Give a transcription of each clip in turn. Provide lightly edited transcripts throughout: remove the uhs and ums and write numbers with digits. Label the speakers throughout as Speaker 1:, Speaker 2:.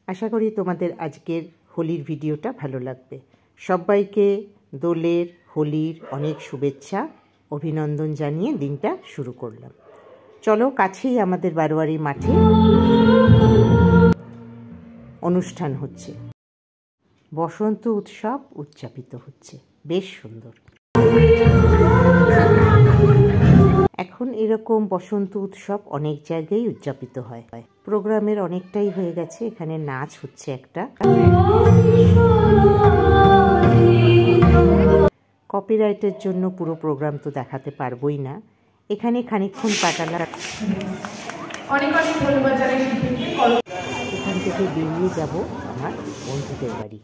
Speaker 1: আশা করি তোমাদের আজকের হোলির ভিডিওটা ভালো লাগবে। সবাইকে দোলের হোলির অনেক শুভেচ্ছা অভিনন্দন জানিয়ে দিনটা শুরু করলাম। চলো, কাছেই আমাদের বারোয়ারি মাঠে অনুষ্ঠান হচ্ছে, বসন্ত উৎসব উদযাপিত হচ্ছে, বেশ সুন্দর। এখন এরকম বসন্ত উৎসব অনেক জায়গায় উদযাপিত হয়। প্রোগ্রামের অনেকটাই হয়ে গেছে, এখানে নাচ হচ্ছে একটা। কপিরাইটের জন্য পুরো প্রোগ্রাম তো দেখাতে পারবোই না, এখানে খানিকক্ষণ কাটালাম। এখান থেকে বেরিয়ে যাব আমার বন্ধুদের বাড়ি,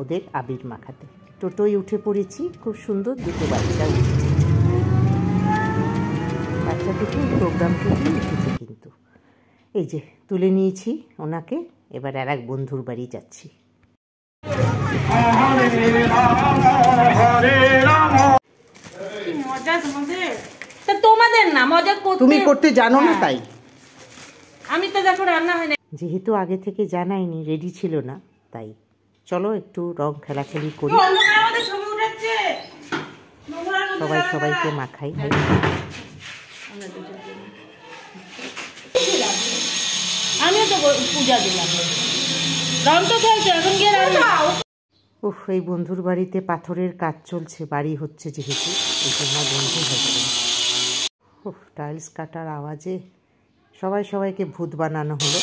Speaker 1: ওদের আবির মাখাতে। টোটোয় উঠে পড়েছি, খুব সুন্দর দুটো বাচ্চা উঠেছে। বাচ্চা দুটো প্রোগ্রাম থেকেই উঠেছে, কিন্তু এই যে তুলে নিয়েছি ওনাকে। এবার আর এক বন্ধুর বাড়ি যাচ্ছি।
Speaker 2: তোমাদের না মজা
Speaker 1: তুমি করতে জানো না, তাই
Speaker 2: আমি তো দেখো রান্না হয় না,
Speaker 1: যেহেতু আগে থেকে জানাইনি, রেডি ছিল না, তাই চলো একটু রং খেলাখেলি করি, সবাই সবাইকে মাখাই।
Speaker 2: আমিও তো পূজা দিলাম, রং তো খেলছে, এখন গিয়ে রান্না।
Speaker 1: উফ, এই বন্ধুর বাড়িতে পাথরের কাজ চলছে, বাড়ি হচ্ছে যেহেতু, এই জন্য বন্ধু হচ্ছে। উফ, টাইলস কাটার আওয়াজে সবাই সবাইকে ভূত বানানো হলো।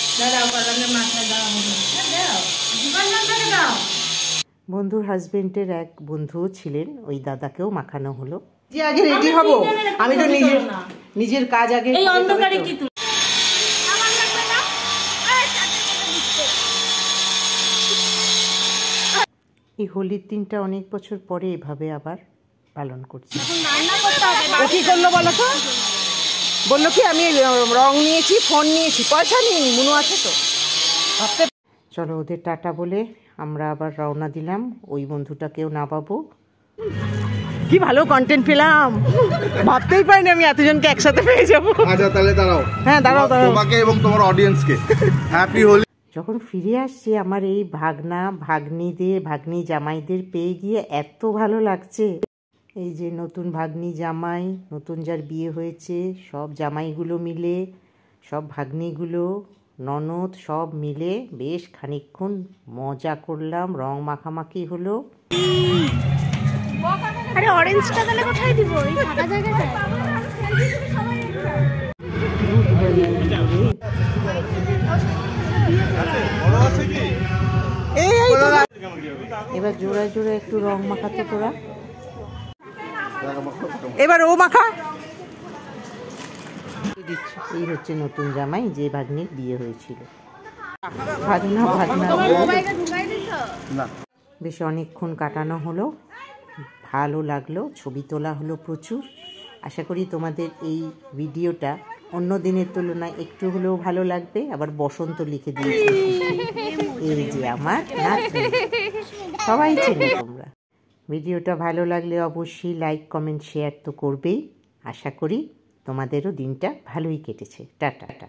Speaker 1: বন্ধুর হাজবেন্ডের এক বন্ধুও ছিলেন, ওই দাদাকেও মাখানো হলো। যে আগে রেডি হব, আমি তো নিজের কাজ আগে।
Speaker 2: এই অন্ধকারে কি তুই
Speaker 1: এই হোলির দিনটা অনেক বছর পরে এভাবে আবার পালন করছি।
Speaker 3: কি করলো বলো তো? বললো কি আমি রং নিয়েছি, ফোন নিয়েছি, পয়সা নিইনি, মুনু আছে তো।
Speaker 1: চলো ওদের টাটা বলে আমরা আবার রওনা দিলাম, ওই বন্ধুটাকেও নামাবো।
Speaker 3: কি ভালো কন্টেন্ট পেলাম, ভাবতেই পারিনি আমি এতজনকে একসাথে পেয়ে যাবো।
Speaker 4: আচ্ছা তাহলে দাঁড়াও,
Speaker 3: হ্যাঁ দাঁড়াও,
Speaker 4: তোমাকে এবং তোমার অডিয়েন্সকে হ্যাপি হোলি।
Speaker 1: যখন ফিরে আসছি আমার এই ভাগনা ভাগ্নিদের, ভাগ্নি জামাইদের পেয়ে গিয়ে এত ভালো লাগছে। এই যে নতুন ভাগ্নি জামাই, নতুন যার বিয়ে হয়েছে, সব জামাইগুলো মিলে, সব ভাগ্নিগুলো, ননদ সব মিলে বেশ খানিকক্ষণ মজা করলাম, রং মাখামাখি হলো।
Speaker 5: আরে অরেঞ্জটা তাহলে কোথায় দিব? এই ফাঁকা জায়গাটা।
Speaker 1: এবার জোড়ায় জোড়ায় একটু রং মাখাতে তোরা।
Speaker 3: এবার ও মাখা।
Speaker 1: এই হচ্ছে নতুন জামাই, যে ভাগ্নির বিয়ে হয়েছিল। ভাগনা বেশ অনেকক্ষণ কাটানো হলো, ভালো লাগলো, ছবি তোলা হলো প্রচুর। আশা করি তোমাদের এই ভিডিওটা অন্য দিনের তুলনায় একটু হলেও ভালো লাগবে। আবার বসন্ত লিখে দিয়েছি, এই যে আমার নাতনি, সবাই চেনো তোমরা। ভিডিওটা ভালো লাগলে অবশ্যই লাইক কমেন্ট শেয়ার তো করবেই। আশা করি তোমাদেরও দিনটা ভালোই কেটেছে। টাটা।